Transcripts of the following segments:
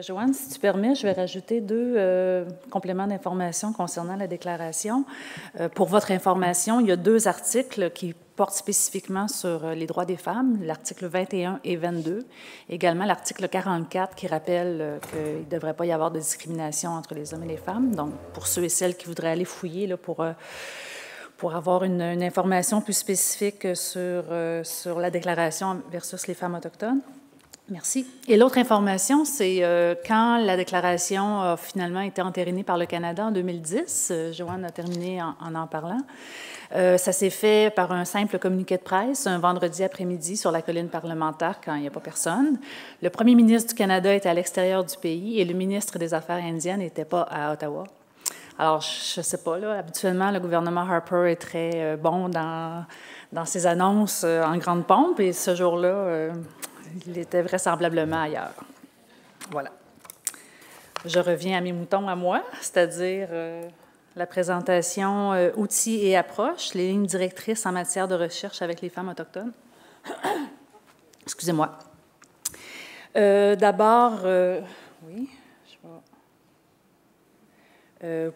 Joanne, si tu permets, je vais rajouter deux compléments d'information concernant la déclaration. Pour votre information, il y a deux articles qui portent spécifiquement sur les droits des femmes, l'article 21 et 22. Également l'article 44 qui rappelle qu'il ne devrait pas y avoir de discrimination entre les hommes et les femmes. Donc, pour ceux et celles qui voudraient aller fouiller là, pour avoir une information plus spécifique sur la déclaration versus les femmes autochtones. Merci. Et l'autre information, c'est quand la déclaration a finalement été entérinée par le Canada en 2010, Joanne a terminé en parlant, ça s'est fait par un simple communiqué de presse, un vendredi après-midi sur la colline parlementaire quand il n'y a pas personne. Le premier ministre du Canada était à l'extérieur du pays et le ministre des Affaires indiennes n'était pas à Ottawa. Alors, je ne sais pas, là, habituellement, le gouvernement Harper est très bon dans ses annonces en grande pompe et ce jour-là, il était vraisemblablement ailleurs. Voilà. Je reviens à mes moutons à moi, c'est-à-dire la présentation outils et approches, les lignes directrices en matière de recherche avec les femmes autochtones. Excusez-moi. D'abord, oui,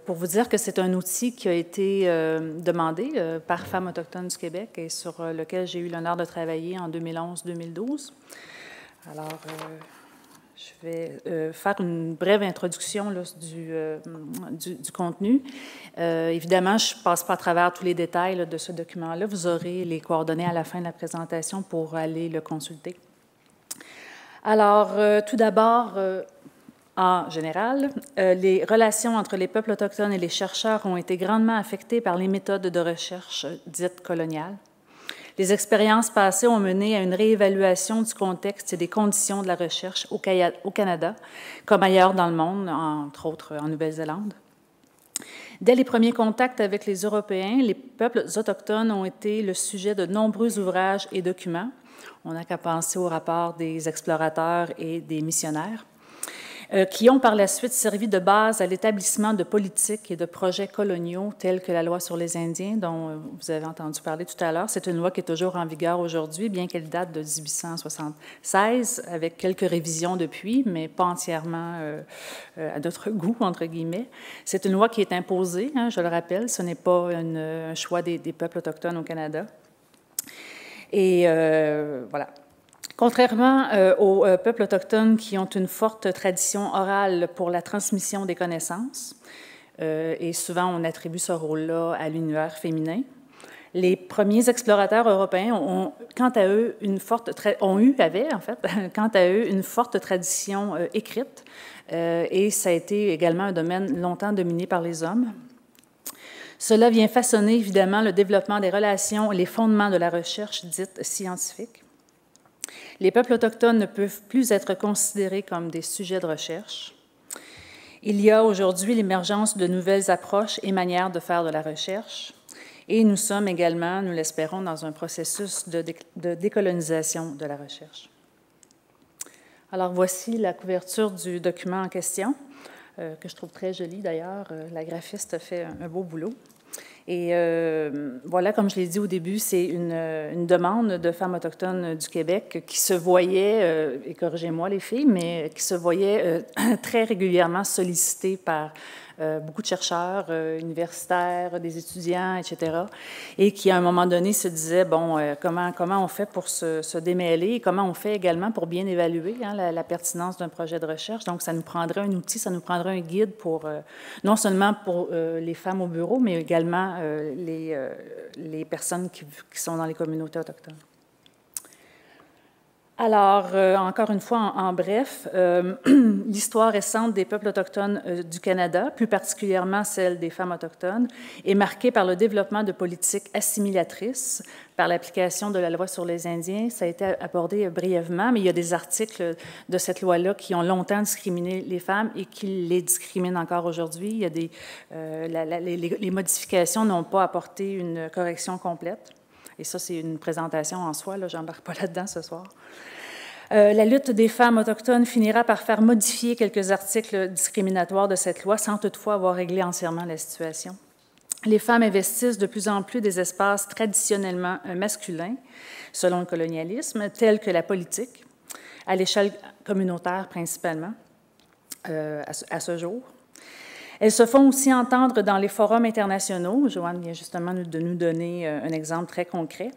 pour vous dire que c'est un outil qui a été demandé par Femmes autochtones du Québec et sur lequel j'ai eu l'honneur de travailler en 2011-2012. Alors, je vais faire une brève introduction là, du contenu. Évidemment, je ne passe pas à travers tous les détails là, de ce document-là. Vous aurez les coordonnées à la fin de la présentation pour aller le consulter. Alors, tout d'abord, en général, les relations entre les peuples autochtones et les chercheurs ont été grandement affectées par les méthodes de recherche dites coloniales. Les expériences passées ont mené à une réévaluation du contexte et des conditions de la recherche au Canada, comme ailleurs dans le monde, entre autres en Nouvelle-Zélande. Dès les premiers contacts avec les Européens, les peuples autochtones ont été le sujet de nombreux ouvrages et documents. On n'a qu'à penser au rapport des explorateurs et des missionnaires, qui ont par la suite servi de base à l'établissement de politiques et de projets coloniaux tels que la loi sur les Indiens, dont vous avez entendu parler tout à l'heure. C'est une loi qui est toujours en vigueur aujourd'hui, bien qu'elle date de 1876, avec quelques révisions depuis, mais pas entièrement à notre goût, entre guillemets. C'est une loi qui est imposée, hein, je le rappelle, ce n'est pas un choix des peuples autochtones au Canada. Et voilà. Contrairement aux peuples autochtones qui ont une forte tradition orale pour la transmission des connaissances, et souvent on attribue ce rôle-là à l'univers féminin, les premiers explorateurs européens ont, quant à eux, une forte tradition écrite, et ça a été également un domaine longtemps dominé par les hommes. Cela vient façonner évidemment le développement des relations et les fondements de la recherche dite scientifique. Les peuples autochtones ne peuvent plus être considérés comme des sujets de recherche. Il y a aujourd'hui l'émergence de nouvelles approches et manières de faire de la recherche. Et nous sommes également, nous l'espérons, dans un processus de décolonisation de la recherche. Alors voici la couverture du document en question, que je trouve très jolie d'ailleurs. La graphiste a fait un beau boulot. Et voilà, comme je l'ai dit au début, c'est une demande de femmes autochtones du Québec qui se voyaient, et corrigez-moi les filles, mais qui se voyaient très régulièrement sollicitées par beaucoup de chercheurs universitaires, des étudiants, etc., et qui, à un moment donné, se disaient, bon, comment on fait pour se démêler et comment on fait également pour bien évaluer hein, la pertinence d'un projet de recherche. Donc, ça nous prendrait un outil, ça nous prendrait un guide pour, non seulement pour les femmes au bureau, mais également les personnes qui sont dans les communautés autochtones. Alors, encore une fois, en bref, l'histoire récente des peuples autochtones du Canada, plus particulièrement celle des femmes autochtones, est marquée par le développement de politiques assimilatrices, par l'application de la loi sur les Indiens. Ça a été abordé brièvement, mais il y a des articles de cette loi-là qui ont longtemps discriminé les femmes et qui les discriminent encore aujourd'hui. Il y a les modifications n'ont pas apporté une correction complète. Et ça, c'est une présentation en soi, là, je n'embarque pas là-dedans ce soir. La lutte des femmes autochtones finira par faire modifier quelques articles discriminatoires de cette loi sans toutefois avoir réglé entièrement la situation. Les femmes investissent de plus en plus des espaces traditionnellement masculins, selon le colonialisme, tels que la politique, à l'échelle communautaire principalement, à ce jour. Elles se font aussi entendre dans les forums internationaux. Joanne vient justement de nous donner un exemple très concret.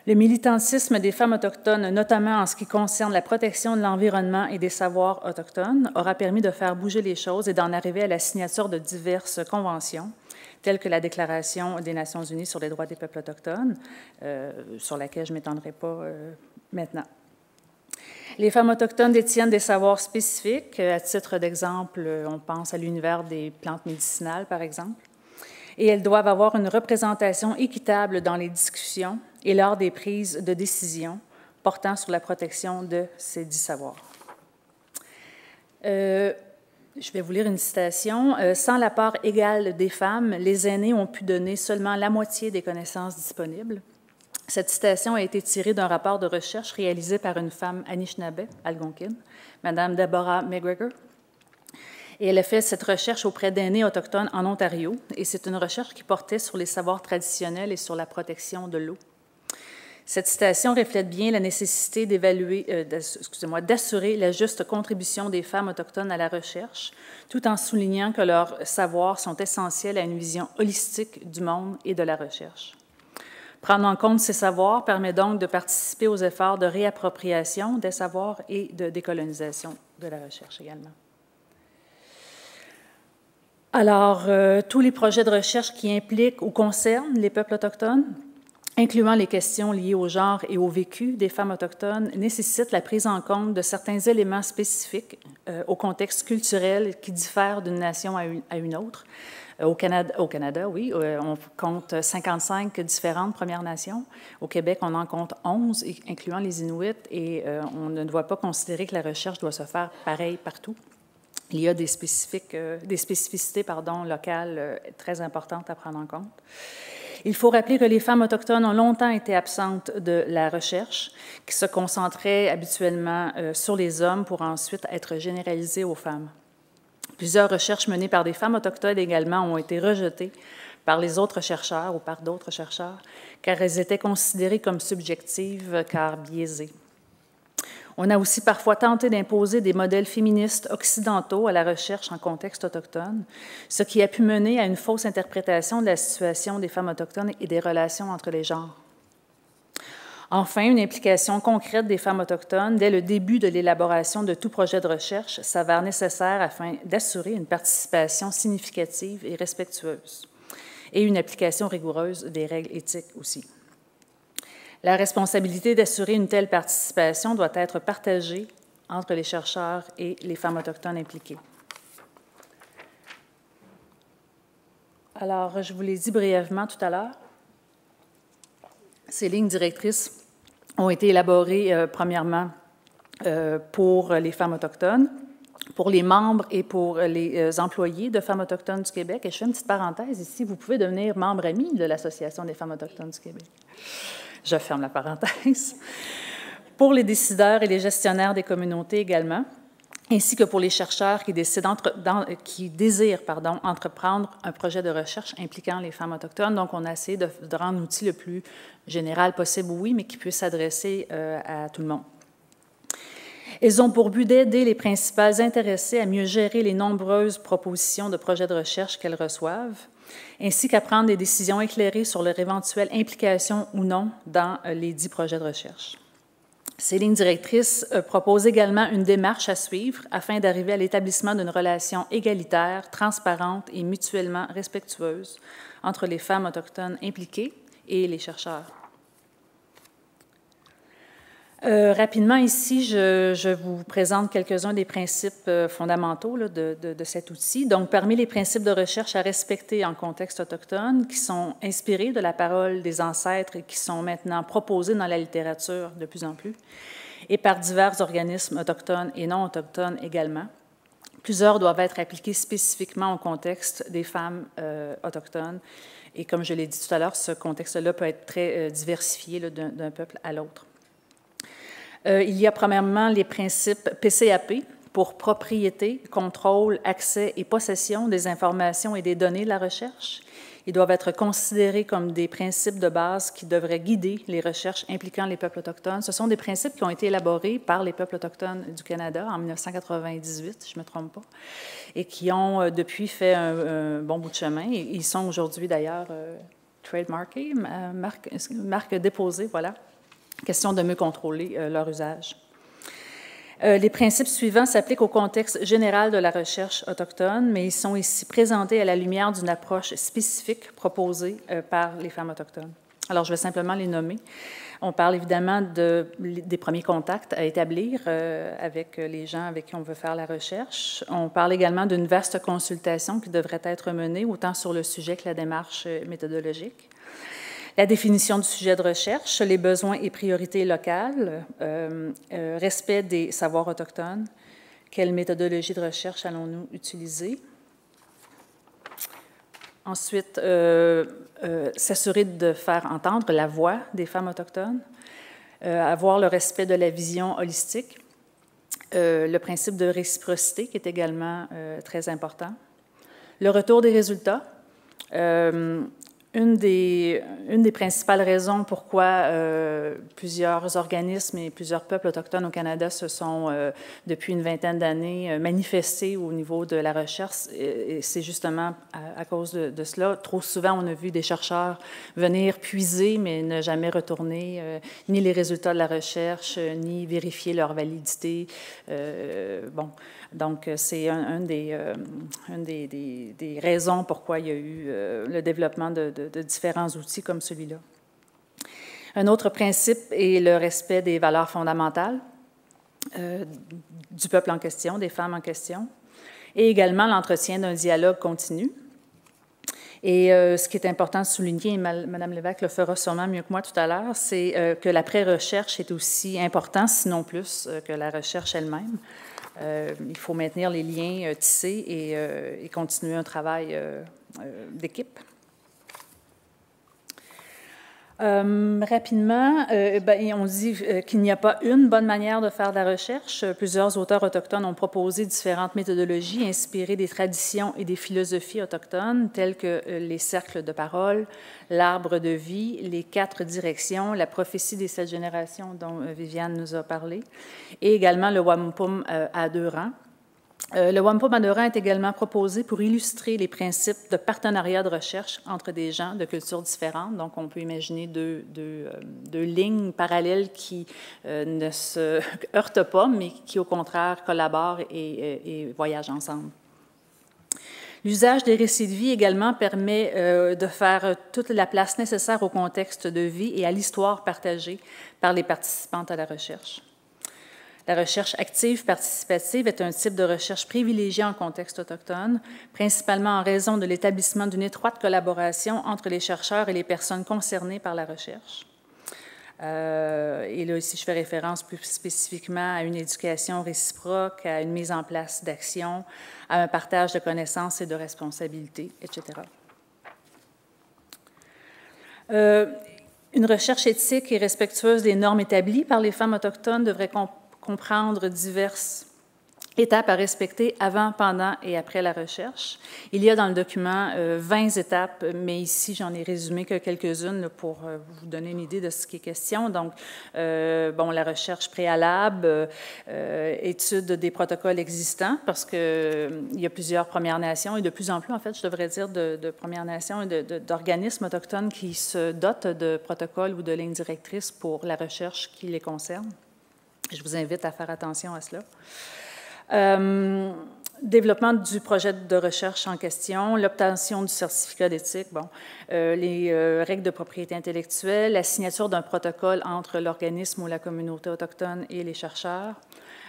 Le militantisme des femmes autochtones, notamment en ce qui concerne la protection de l'environnement et des savoirs autochtones, aura permis de faire bouger les choses et d'en arriver à la signature de diverses conventions, telles que la Déclaration des Nations unies sur les droits des peuples autochtones, sur laquelle je ne m'étendrai pas maintenant. Les femmes autochtones détiennent des savoirs spécifiques. À titre d'exemple, on pense à l'univers des plantes médicinales, par exemple. Et elles doivent avoir une représentation équitable dans les discussions et lors des prises de décision portant sur la protection de ces dits savoirs. Je vais vous lire une citation. « Sans la part égale des femmes, les aînés ont pu donner seulement la moitié des connaissances disponibles. » Cette citation a été tirée d'un rapport de recherche réalisé par une femme Anishinaabe, algonquine, Mme Deborah McGregor. Et elle a fait cette recherche auprès d'aînés autochtones en Ontario, et c'est une recherche qui portait sur les savoirs traditionnels et sur la protection de l'eau. Cette citation reflète bien la nécessité d'assurer la juste contribution des femmes autochtones à la recherche, tout en soulignant que leurs savoirs sont essentiels à une vision holistique du monde et de la recherche. Prendre en compte ces savoirs permet donc de participer aux efforts de réappropriation des savoirs et de décolonisation de la recherche également. Alors, tous les projets de recherche qui impliquent ou concernent les peuples autochtones, incluant les questions liées au genre et au vécu des femmes autochtones, nécessitent la prise en compte de certains éléments spécifiques au contexte culturel qui diffèrent d'une nation à une autre. Au Canada, oui, on compte 55 différentes Premières Nations. Au Québec, on en compte 11, incluant les Inuits, et on ne doit pas considérer que la recherche doit se faire pareil partout. Il y a des spécificités locales très importantes à prendre en compte. Il faut rappeler que les femmes autochtones ont longtemps été absentes de la recherche, qui se concentrait habituellement sur les hommes pour ensuite être généralisée aux femmes. Plusieurs recherches menées par des femmes autochtones également ont été rejetées par les autres chercheurs ou par d'autres chercheurs, car elles étaient considérées comme subjectives, car biaisées. On a aussi parfois tenté d'imposer des modèles féministes occidentaux à la recherche en contexte autochtone, ce qui a pu mener à une fausse interprétation de la situation des femmes autochtones et des relations entre les genres. Enfin, une implication concrète des femmes autochtones dès le début de l'élaboration de tout projet de recherche s'avère nécessaire afin d'assurer une participation significative et respectueuse, et une application rigoureuse des règles éthiques aussi. La responsabilité d'assurer une telle participation doit être partagée entre les chercheurs et les femmes autochtones impliquées. Alors, je vous l'ai dit brièvement tout à l'heure, ces lignes directrices ont été élaborées premièrement pour les femmes autochtones, pour les membres et pour les employés de Femmes autochtones du Québec. Et je fais une petite parenthèse ici, vous pouvez devenir membre ami de l'Association des femmes autochtones du Québec. Je ferme la parenthèse. Pour les décideurs et les gestionnaires des communautés également, ainsi que pour les chercheurs qui désirent entreprendre un projet de recherche impliquant les femmes autochtones. Donc, on a essayé de rendre l'outil le plus général possible, oui, mais qui puisse s'adresser à tout le monde. Elles ont pour but d'aider les principales intéressées à mieux gérer les nombreuses propositions de projets de recherche qu'elles reçoivent, ainsi qu'à prendre des décisions éclairées sur leur éventuelle implication ou non dans les dits projets de recherche. Ces lignes directrices proposent également une démarche à suivre afin d'arriver à l'établissement d'une relation égalitaire, transparente et mutuellement respectueuse entre les femmes autochtones impliquées et les chercheurs. Rapidement, ici, je vous présente quelques-uns des principes fondamentaux là, de cet outil. Donc, parmi les principes de recherche à respecter en contexte autochtone, qui sont inspirés de la parole des ancêtres et qui sont maintenant proposés dans la littérature de plus en plus, et par divers organismes autochtones et non autochtones également. Plusieurs doivent être appliqués spécifiquement au contexte des femmes autochtones. Et comme je l'ai dit tout à l'heure, ce contexte-là peut être très diversifié là, d'un peuple à l'autre. Il y a premièrement les principes PCAP pour propriété, contrôle, accès et possession des informations et des données de la recherche. Ils doivent être considérés comme des principes de base qui devraient guider les recherches impliquant les peuples autochtones. Ce sont des principes qui ont été élaborés par les peuples autochtones du Canada en 1998, si je ne me trompe pas, et qui ont depuis fait un bon bout de chemin. Ils sont aujourd'hui d'ailleurs trademarkés, marque déposée, voilà. Question de mieux contrôler leur usage. Les principes suivants s'appliquent au contexte général de la recherche autochtone, mais ils sont ici présentés à la lumière d'une approche spécifique proposée par les femmes autochtones. Alors, je vais simplement les nommer. On parle évidemment des premiers contacts à établir avec les gens avec qui on veut faire la recherche. On parle également d'une vaste consultation qui devrait être menée, autant sur le sujet que la démarche méthodologique. La définition du sujet de recherche, les besoins et priorités locales, respect des savoirs autochtones, quelle méthodologie de recherche allons-nous utiliser? Ensuite, s'assurer de faire entendre la voix des femmes autochtones, avoir le respect de la vision holistique, le principe de réciprocité qui est également très important, le retour des résultats. Une des principales raisons pourquoi plusieurs organismes et plusieurs peuples autochtones au Canada se sont, depuis une vingtaine d'années, manifestés au niveau de la recherche, et c'est justement à cause de cela. Trop souvent, on a vu des chercheurs venir puiser, mais ne jamais retourner ni les résultats de la recherche, ni vérifier leur validité. Bon. Donc, c'est une des raisons pourquoi il y a eu le développement de différents outils comme celui-là. Un autre principe est le respect des valeurs fondamentales du peuple en question, des femmes en question, et également l'entretien d'un dialogue continu. Et ce qui est important de souligner, et Mme Lévesque le fera sûrement mieux que moi tout à l'heure, c'est que la pré-recherche est aussi important, sinon plus, que la recherche elle-même. Il faut maintenir les liens tissés et continuer un travail d'équipe. Rapidement, on dit qu'il n'y a pas une bonne manière de faire de la recherche. Plusieurs auteurs autochtones ont proposé différentes méthodologies inspirées des traditions et des philosophies autochtones, telles que les cercles de parole, l'arbre de vie, les 4 directions, la prophétie des 7 générations dont Viviane nous a parlé, et également le wampum à 2 rangs. Le wampum à 2 rangs est également proposé pour illustrer les principes de partenariat de recherche entre des gens de cultures différentes. Donc, on peut imaginer deux lignes parallèles qui ne se heurtent pas, mais qui, au contraire, collaborent et voyagent ensemble. L'usage des récits de vie également permet de faire toute la place nécessaire au contexte de vie et à l'histoire partagée par les participantes à la recherche. La recherche active participative est un type de recherche privilégié en contexte autochtone, principalement en raison de l'établissement d'une étroite collaboration entre les chercheurs et les personnes concernées par la recherche. Et là, ici, je fais référence plus spécifiquement à une éducation réciproque, à une mise en place d'actions, à un partage de connaissances et de responsabilités, etc. Une recherche éthique et respectueuse des normes établies par les femmes autochtones devrait comprendre diverses étapes à respecter avant, pendant et après la recherche. Il y a dans le document 20 étapes, mais ici, j'en ai résumé que quelques-unes pour vous donner une idée de ce qui est question. Donc, la recherche préalable, étude des protocoles existants, parce qu'il y a plusieurs Premières Nations, et de plus en plus, en fait, je devrais dire, de Premières Nations et d'organismes autochtones qui se dotent de protocoles ou de lignes directrices pour la recherche qui les concerne. Je vous invite à faire attention à cela. Développement du projet de recherche en question, l'obtention du certificat d'éthique, les règles de propriété intellectuelle, la signature d'un protocole entre l'organisme ou la communauté autochtone et les chercheurs,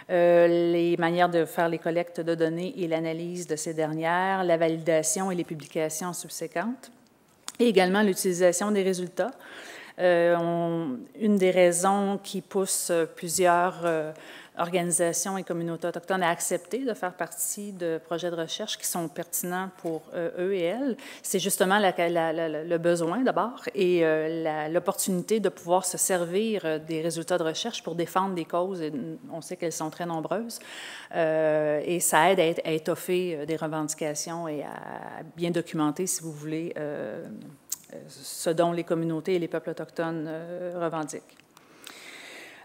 les manières de faire les collectes de données et l'analyse de ces dernières, la validation et les publications subséquentes, et également l'utilisation des résultats. Une des raisons qui pousse plusieurs organisations et communautés autochtones à accepter de faire partie de projets de recherche qui sont pertinents pour eux et elles. C'est justement le besoin d'abord et l'opportunité de pouvoir se servir des résultats de recherche pour défendre des causes. Et on sait qu'elles sont très nombreuses. Et ça aide à étoffer des revendications et à bien documenter, si vous voulez, ce dont les communautés et les peuples autochtones revendiquent.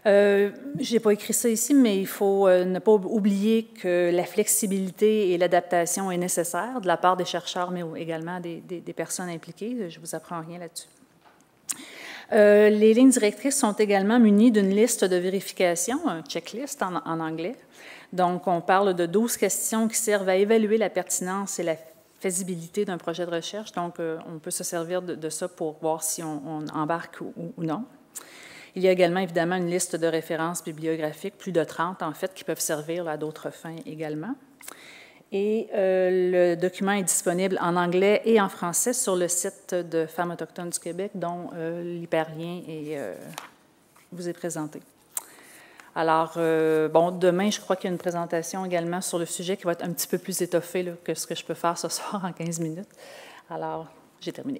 Je n'ai pas écrit ça ici, mais il faut ne pas oublier que la flexibilité et l'adaptation est nécessaire de la part des chercheurs, mais également des personnes impliquées. Je ne vous apprends rien là-dessus. Les lignes directrices sont également munies d'une liste de vérification, un checklist en anglais. Donc, on parle de 12 questions qui servent à évaluer la pertinence et la faisabilité d'un projet de recherche. Donc, on peut se servir de ça pour voir si on embarque ou non. Il y a également, évidemment, une liste de références bibliographiques, plus de 30 en fait, qui peuvent servir à d'autres fins également. Et le document est disponible en anglais et en français sur le site de Femmes autochtones du Québec, dont l'hyperlien vous est présenté. Alors, bon, demain, je crois qu'il y a une présentation également sur le sujet qui va être un petit peu plus étoffée là, que ce que je peux faire ce soir en 15 minutes. Alors, j'ai terminé.